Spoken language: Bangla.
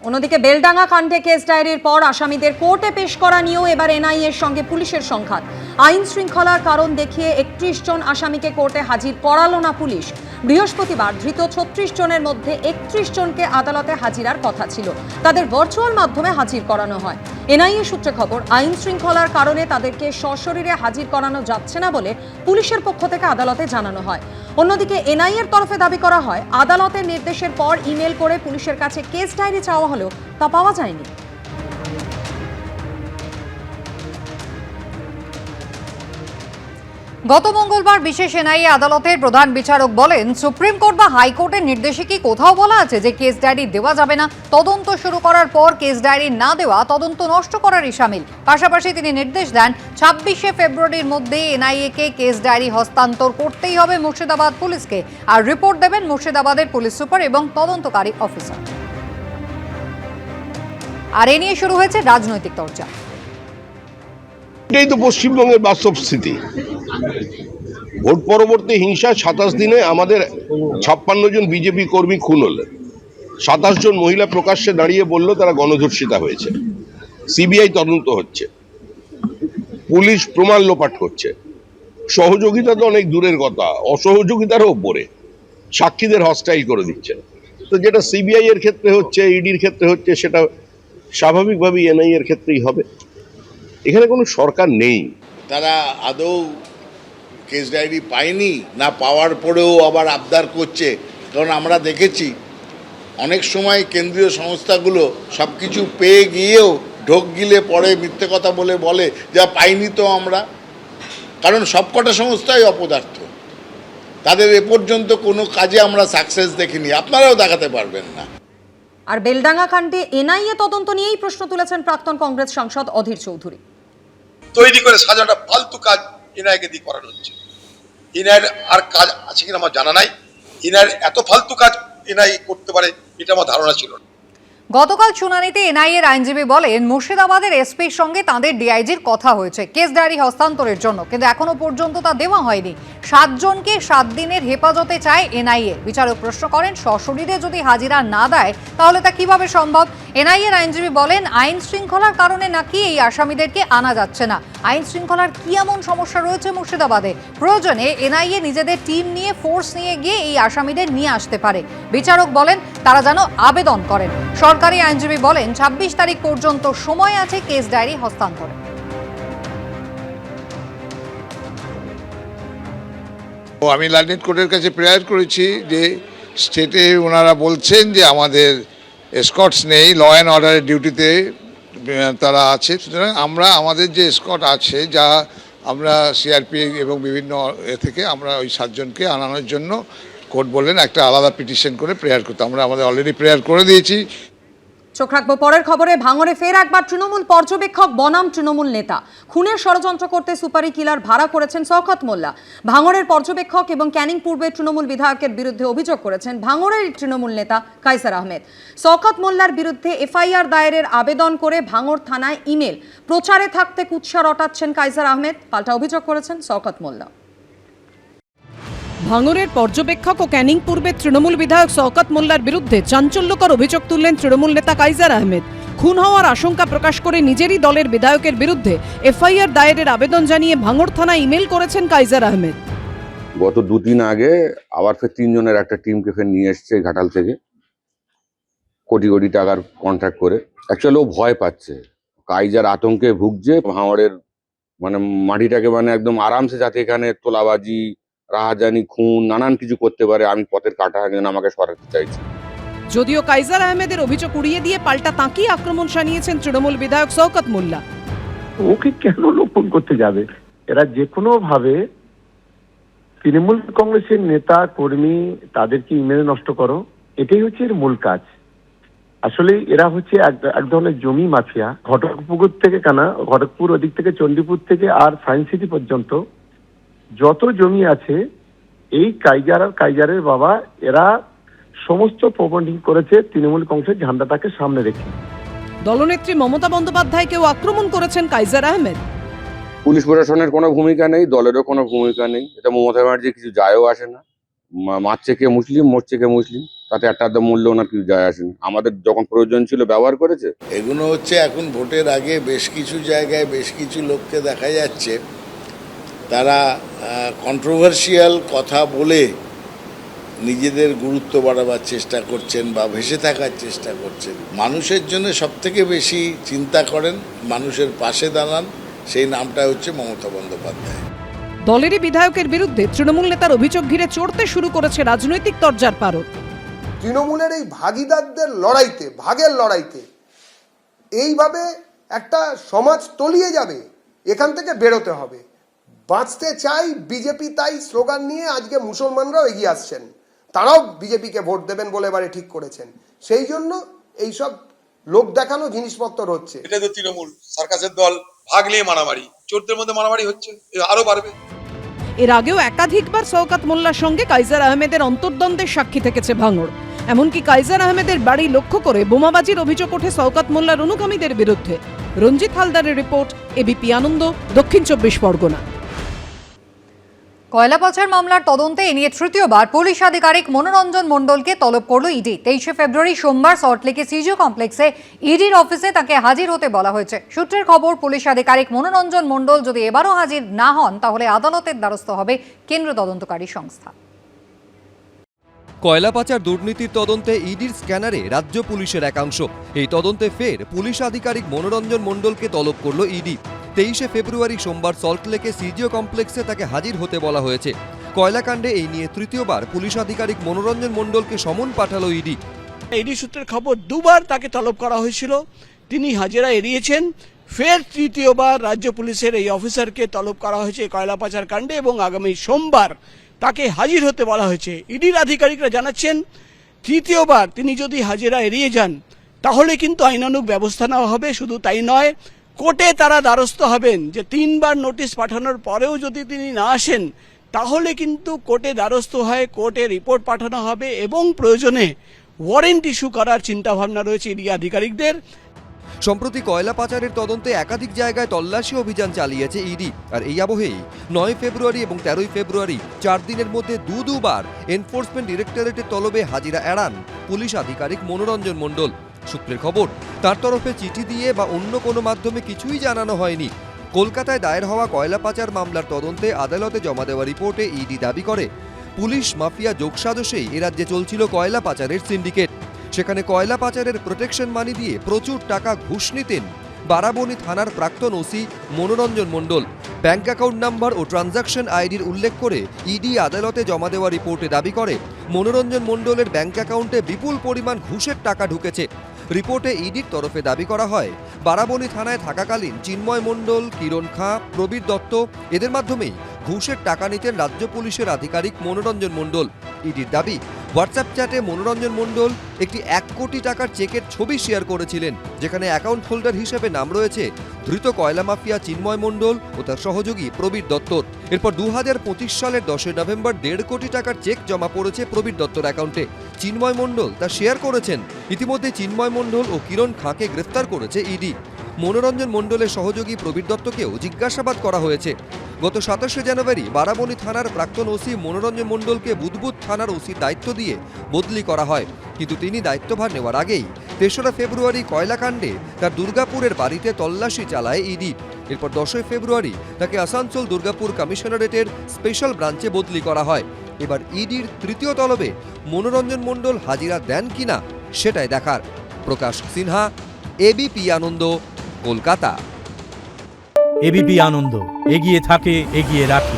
অন্যদিকে বেলডাঙ্গা কাণ্ডে কেস ডায়েরির পর আসামিদের কোর্টে পেশ করা নিয়েও এবার এনআইএর সঙ্গে পুলিশের সংঘাত। আইন শৃঙ্খলার কারণ দেখিয়ে 31 জন আসামিকে কোর্টে হাজির করালো না পুলিশ। বৃহস্পতিবার ধৃত 36 জনের মধ্যে 31 জনকে আদালতে হাজিরার কথা ছিল, তাদের ভার্চুয়াল মাধ্যমে হাজির করানো হয়। এনআইএ সূত্রে খবর, আইন শৃঙ্খলার কারণে তাদেরকে সশরীরে হাজির করানো যাচ্ছে না বলে পুলিশের পক্ষ থেকে আদালতে জানানো হয়। অন্যদিকে এনআইএর তরফে দাবি করা হয়, আদালতের নির্দেশের পর ইমেল করে পুলিশের কাছে কেস ডায়েরি চাওয়া হলেও তা পাওয়া যায়নি। গত মঙ্গলবার বিশেষ এনআইএ আদালতের প্রধান বিচারক বলেন, সুপ্রিম কোর্ট বা হাইকোর্টের নির্দেশে কি কোথাও বলা আছে যে কেস ডায়েরি দেওয়া যাবে না? তদন্ত শুরু করার পর কেস ডায়েরি না দেওয়া তদন্ত নষ্ট করারই শামিল। পাশাপাশি তিনি নির্দেশ দেন 26শে ফেব্রুয়ারির মধ্যে এনআইএ-কে কেস ডায়েরি হস্তান্তর করতেই হবে মুর্শিদাবাদ পুলিশকে, আর রিপোর্ট দেবেন মুর্শিদাবাদের পুলিশ সুপার এবং তদন্তকারী অফিসার। আর এ নিয়ে শুরু হয়েছে রাজনৈতিক চর্চা। এটাই তো পশ্চিমবঙ্গের বাস্তব স্থিতি। ভোট পরবর্তী হিংসা 27 দিনে আমাদের 56 জন বিজেপি কর্মী খুন হলেন। 27 জন মহিলা প্রকাশ্যে দাঁড়িয়ে বলল তারা গণধর্ষিতা হয়েছে। সিবিআই তদন্ত হচ্ছে, পুলিশ প্রমাণ লোপাট করছে। সহযোগিতা তো অনেক দূরের কথা, অসহযোগিতারও উপরে সাক্ষীদের হস্টাইল করে দিচ্ছেন। তো যেটা সিবিআই এর ক্ষেত্রে হচ্ছে, ইডির ক্ষেত্রে হচ্ছে, সেটা স্বাভাবিকভাবেই এনআই এর ক্ষেত্রেই হবে। এখানে কোনো সরকার নেই। তারা আদৌ কেস ডায়েরি পায়নি, না পাওয়ার পরেও আবার আবদার করছে। কারণ আমরা দেখেছি অনেক সময় কেন্দ্রীয় সংস্থাগুলো সব কিছু পেয়ে গিয়েও ঢোক গিলে পরে মিথ্যে কথা বলে যা পাইনি তো আমরা। কারণ সবকটা সংস্থাই অপদার্থ, তাদের এ পর্যন্ত কোনো কাজে আমরা সাকসেস দেখিনি, আপনারাও দেখাতে পারবেন না। আর বেলডাঙ্গা কাণ্ডে এনআইএ তদন্ত নিয়েই প্রশ্ন তুলেছেন প্রাক্তন কংগ্রেস সাংসদ অধীর চৌধুরী। তৈরি করে সাজাটা ফালতু কাজ এনআইকে দিয়ে করানো হচ্ছে। এনআইয়ের আর কাজ আছে কিনা আমার জানা নাই। এনআইয়ের এত ফালতু কাজ এনআই করতে পারে এটা আমার ধারণা ছিল না। গতকাল শুনানিতে এনআইএর আইনজীবী বলেন, মুর্শিদাবাদের এসপির সঙ্গে তাঁদের ডিআইজির কথা হয়েছে কেস ডায়েরি হস্তান্তরের জন্য, কিন্তু এখনো পর্যন্ত তা দেওয়া হয়নি। 7 জনকে 7 দিনের হেফাজতে চায় এনআইএ। বিচারক প্রশ্ন করেন, সশরীরে যদি হাজিরা না দেয় তাহলে তা কিভাবে সম্ভব? এনআইএর আইনজীবী বলেন, আইন শৃঙ্খলার কারণে নাকি এই আসামিদেরকে আনা যাচ্ছে না। আইন শৃঙ্খলার কি এমন সমস্যা রয়েছে মুর্শিদাবাদে? প্রয়োজনে এনআইএ নিজেদের টিম নিয়ে, ফোর্স নিয়ে গিয়ে এই আসামিদের নিয়ে আসতে পারে। বিচারক বলেন, তারা যেন আবেদন করেন। সরকারি আইনজীবী বলেন, 26 তারিখ পর্যন্ত সময় আছে কেস ডায়েরি হস্তান্তরে। আমি ল্যান্ডেড কোর্টের কাছে প্রেয়ার করেছি যে স্টেটে ওনারা বলছেন যে আমাদের এসকর্টস নেই, ল অ্যান্ড অর্ডারের ডিউটিতে তারা আছে। সুতরাং আমরা আমাদের যে এসকর্ট আছে, যা আমরা সিআরপি এবং বিভিন্ন থেকে আমরা ওই 7 জনকে আনানোর জন্য কোর্ট বললেন একটা আলাদা পিটিশন করে প্রেয়ার করতে। আমরা আমাদের অলরেডি প্রেয়ার করে দিয়েছি। চোখ রাখবো পরের খবরে। ভাঙড়ে ফের একবার তৃণমূল পর্যবেক্ষক বনাম তৃণমূল নেতা। খুনের ষড়যন্ত্র করতে সুপারি কিলার ভাড়া করেছেন শওকত মোল্লা। ভাঙড়ের পর্যবেক্ষক এবং ক্যানিং পূর্বের তৃণমূল বিধায়কের বিরুদ্ধে অভিযোগ করেছেন ভাঙড়ের তৃণমূল নেতা কাইসার আহমেদ। শওকত মোল্লার বিরুদ্ধে এফআইআর দায়েরের আবেদন করে ভাঙড় থানায় ইমেল, প্রচারে থাকতে কুৎসা রটাচ্ছেন কাইসার আহমেদ, পাল্টা অভিযোগ করেছেন শওকত মোল্লা। ভাঙড়ের পর্যবেক্ষক ও ক্যানিং পূর্বের তৃণমূল বিধায়ক শওকত মোল্লার বিরুদ্ধে চাঞ্চল্যকর অভিযোগ তুললেন তৃণমূল নেতা কাইসার আহমেদ। খুন হওয়ার আশঙ্কা প্রকাশ করে নিজেরই দলের বিধায়কের বিরুদ্ধে এফআইআর দায়েরের আবেদন জানিয়ে ভাঙড় থানায় ইমেল করেছেন কাইসার আহমেদ। গত 2 দিন আগে আবার ফের 3 জনের একটা টিমকে ফের নিয়ে এসছে ঘাটাল থেকে, কোটি কোটি টাকার কন্ট্রাক্ট করে। অ্যাকচুয়ালি ও ভয় পাচ্ছে, কাইজার আতঙ্কে ভুগছে। ভাঙড়ের মাটিটাকে একদম আরামসে, যাতে এখানে তোলাবাজি, রাহাজানি, খুন, নানান কিছু করতে পারে, আমি পথের কাঁটা আমাকে সরাতে চাইছি। যদিও কাইসার আহমেদের অভিযোগ উড়িয়ে দিয়ে পাল্টা তাঁকেই আক্রমণ শানিয়েছেন তৃণমূল বিধায়ক শওকত মোল্লা। ওকে কেন লোপন করতে যাবে? এরা যে কোনো ভাবে তৃণমূল কংগ্রেসের নেতা কর্মী, তাদেরকে ইমেল নষ্ট করো, এটাই হচ্ছে এর মূল কাজ। আসলে এরা হচ্ছে এক ধরনের জমি মাফিয়া। ঘটকপুকুর থেকে ঘটকপুর ওদিক থেকে চণ্ডীপুর থেকে আর সায়েন্স সিটি পর্যন্ত যত জমি আছে, এই কাইজার আর কাইজারের বাবা এরা সমস্ত প্রবন্ডিং করেছে তৃণমূল কংগ্রেসের ঝান্ডাটাকে সামনে রেখে। দলনেত্রী মমতা বন্দ্যোপাধ্যায়কেও আক্রমণ করেছেন কাইসার আহমেদ। পুলিশ প্রশাসনের কোনো ভূমিকা নেই, দলেরও কোনো ভূমিকা নেই। এটা মমতা ব্যানার্জি কিছু যায়ও আসে না। মারছে কে মুসলিম, মরছে কে মুসলিম। তাতে একটা আধা মূল্য ওনার কিছু যায় আসেনি। আমাদের যখন প্রয়োজন ছিল ব্যবহার করেছে। এগুলো হচ্ছে এখন ভোটের আগে বেশ কিছু জায়গায় বেশ কিছু লোককে দেখা যাচ্ছে তারা কন্ট্রোভার্সিয়াল কথা বলে নিজেদের গুরুত্ব বাড়াবার চেষ্টা করছেন বা ভেসে থাকার চেষ্টা করছেন। মানুষের জন্য সবথেকে বেশি চিন্তা করেন, মানুষের পাশে দাঁড়ান, সেই নামটা হচ্ছে মমতা বন্দ্যোপাধ্যায়। দলেরই বিধায়কের বিরুদ্ধে তৃণমূল নেতার অভিযোগ ঘিরে চড়তে শুরু করেছে রাজনৈতিক তরজার পারদ। তৃণমূলের এই ভাগিদারদের লড়াইতে, ভাগের লড়াইতে এইভাবে একটা সমাজ তলিয়ে যাবে, এখান থেকে বেরোতে হবে। বাঁচতে চাই বিজেপি, তাই স্লোগান নিয়ে আজকে মুসলমানরাও এগিয়ে আসছেন, তারাও বিজেপিকে ভোট দেবেন বলে এবারে ঠিক করেছেন। সেই জন্য এইসব লোক দেখানো জিনিসপত্র হচ্ছে। এটা তো তৃণমূল সার্কাসের দল, ভাগ নিয়ে মারামারি, চোরদের মধ্যে মারামারি হচ্ছে, আরো বাড়বে। এর আগেও একাধিকবার শওকত মোল্লার সঙ্গে কাইজার আহমেদের অন্তর্দ্বন্দ্বের সাক্ষী থেকেছে ভাঙড়। এমনকি কাইজার আহমেদের বাড়ি লক্ষ্য করে বোমাবাজির অভিযোগ ওঠে শওকত মোল্লার অনুগামীদের বিরুদ্ধে। রঞ্জিত হালদারের রিপোর্ট, এবিপি আনন্দ, দক্ষিণ 24 পরগনা। কয়লা পাচার মামলার তদন্তে এ নিয়ে তৃতীয়বার পুলিশ আধিকারিক মনোরঞ্জন মণ্ডলকে তলব করল ইডি। 23 ফেব্রুয়ারি সোমবার সল্টলেকে সিজিও কমপ্লেক্সে ইডির অফিসে তাকে হাজির হতে বলা হয়েছে। সূত্রের খবর, পুলিশ আধিকারিক মনোরঞ্জন মণ্ডল যদি এবারও হাজির না হন তাহলে আদালতের দ্বারস্থ হবে কেন্দ্রীয় তদন্তকারী সংস্থা। কয়লা পাচার দুর্নীতির তদন্তে ইডির স্ক্যানারে রাজ্য পুলিশের একাংশ। এই তদন্তে ফের পুলিশ আধিকারিক মনোরঞ্জন মণ্ডলকে তলব করল ইডি। 23 ফেব্রুয়ারি সোমবার সল্টলেকে সিজিও কমপ্লেক্সে তাকে হাজির হতে বলা হয়েছে। কয়লাকাণ্ডে এই নিয়ে তৃতীয়বার পুলিশ আধিকারিক মনোরঞ্জন মণ্ডলকে সমন পাঠালো ইডি। ইডি সূত্রের খবর, দুবার তাকে তলব করা হয়েছিল, তিনি হাজিরা এড়িয়েছেন। ফের তৃতীয়বার রাজ্য পুলিশের এই অফিসারকে তলব করা হয়েছে কয়লা পাচার কাণ্ডে এবং আগামী সোমবার তাকে হাজির হতে বলা হয়েছে। ইডির আধিকারিকরা জানাচ্ছেন, তৃতীয়বার তিনি যদি হাজিরা এড়িয়ে যান তাহলে কিন্তু আইনানুগ ব্যবস্থা নেওয়া হবে। শুধু তাই নয়, কোর্টে তারা দ্বারস্থ হবেন যে 3 বার নোটিশ পাঠানোর পরেও যদি তিনি না আসেন তাহলে কিন্তু কোর্টে দ্বারস্থ হয়ে কোর্টে রিপোর্ট পাঠানো হবে এবং প্রয়োজনে ওয়ারেন্ট ইস্যু করার চিন্তাভাবনা রয়েছে ইডি আধিকারিকদের। সম্প্রতি কয়লা পাচারের তদন্তে একাধিক জায়গায় তল্লাশি অভিযান চালিয়েছে ইডি। আর এই আবহেই 9 ফেব্রুয়ারি এবং 13 ফেব্রুয়ারি 4 দিনের মধ্যে দুবার এনফোর্সমেন্ট ডিরেক্টরেটের তলবে হাজিরা এড়ান পুলিশ আধিকারিক মনোরঞ্জন মণ্ডল। সূত্রের খবর, তার তরফে চিঠি দিয়ে বা অন্য কোনো মাধ্যমে কিছুই জানানো হয়নি। কলকাতায় দায়ের হওয়া কয়লা পাচার মামলার তদন্তে আদালতে জমা দেওয়া রিপোর্টে ইডি দাবি করে, পুলিশ মাফিয়া যোগসাজশেই এ রাজ্যে চলছিল কয়লা পাচারের সিন্ডিকেট। সেখানে কয়লা পাচারের প্রোটেকশন মানি দিয়ে প্রচুর টাকা ঘুষ নিতেন বারাবণী থানার প্রাক্তন ওসি মনোরঞ্জন মণ্ডল। ব্যাংক অ্যাকাউন্ট নাম্বার ও ট্রানজাকশন আইডির উল্লেখ করে ইডি আদালতে জমা দেওয়া রিপোর্টে দাবি করে, মনোরঞ্জন মণ্ডলের ব্যাংক অ্যাকাউন্টে বিপুল পরিমাণ ঘুষের টাকা ঢুকেছে। রিপোর্টে ইডির তরফে দাবি করা হয়, বারাবণী থানায় থাকাকালীন চিন্ময় মণ্ডল, কিরণ খাঁ, প্রবীর দত্ত এদের মাধ্যমেই ঘুষের টাকা নিতেন রাজ্য পুলিশের আধিকারিক মনোরঞ্জন মণ্ডল। ইডির দাবি, হোয়াটসঅ্যাপ চ্যাটে মনোরঞ্জন মণ্ডল একটি 1 কোটি টাকার চেকের ছবি শেয়ার করেছিলেন, যেখানে অ্যাকাউন্ট হোল্ডার হিসেবে নাম রয়েছে ধৃত কয়লা মাফিয়া চিন্ময় মণ্ডল ও তার সহযোগী প্রবীর দত্তর। এরপর 2025 সালের 10 নভেম্বর 1.5 কোটি টাকার চেক জমা পড়েছে প্রবীর দত্তর অ্যাকাউন্টে। চিন্ময় মণ্ডল তা শেয়ার করেছেন। ইতিমধ্যে চিন্ময় মণ্ডল ও কিরণ খাঁকে গ্রেফতার করেছে ইডি। মনোরঞ্জন মণ্ডলের সহযোগী প্রবীর দত্তকেও জিজ্ঞাসাবাদ করা হয়েছে। গত 27 জানুয়ারি বারাবণী থানার প্রাক্তন ওসি মনোরঞ্জন মণ্ডলকে বুদবুদ থানার ওসির দায়িত্ব দিয়ে বদলি করা হয়, কিন্তু তিনি দায়িত্বভার নেওয়ার আগেই 3রা ফেব্রুয়ারি কয়লাকাণ্ডে তার দুর্গাপুরের বাড়িতে তল্লাশি চালায় ইডি। এরপর 10 ফেব্রুয়ারি তাকে আসানসোল দুর্গাপুর কমিশনারেটের স্পেশাল ব্রাঞ্চে বদলি করা হয়। এবার ইডির তৃতীয় তলবে মনোরঞ্জন মণ্ডল হাজিরা দেন কিনা সেটাই দেখার। প্রকাশ সিনহা, এবিপি আনন্দ, কলকাতা। এবিপি আনন্দ, এগিয়ে থাকে, এগিয়ে রাখে।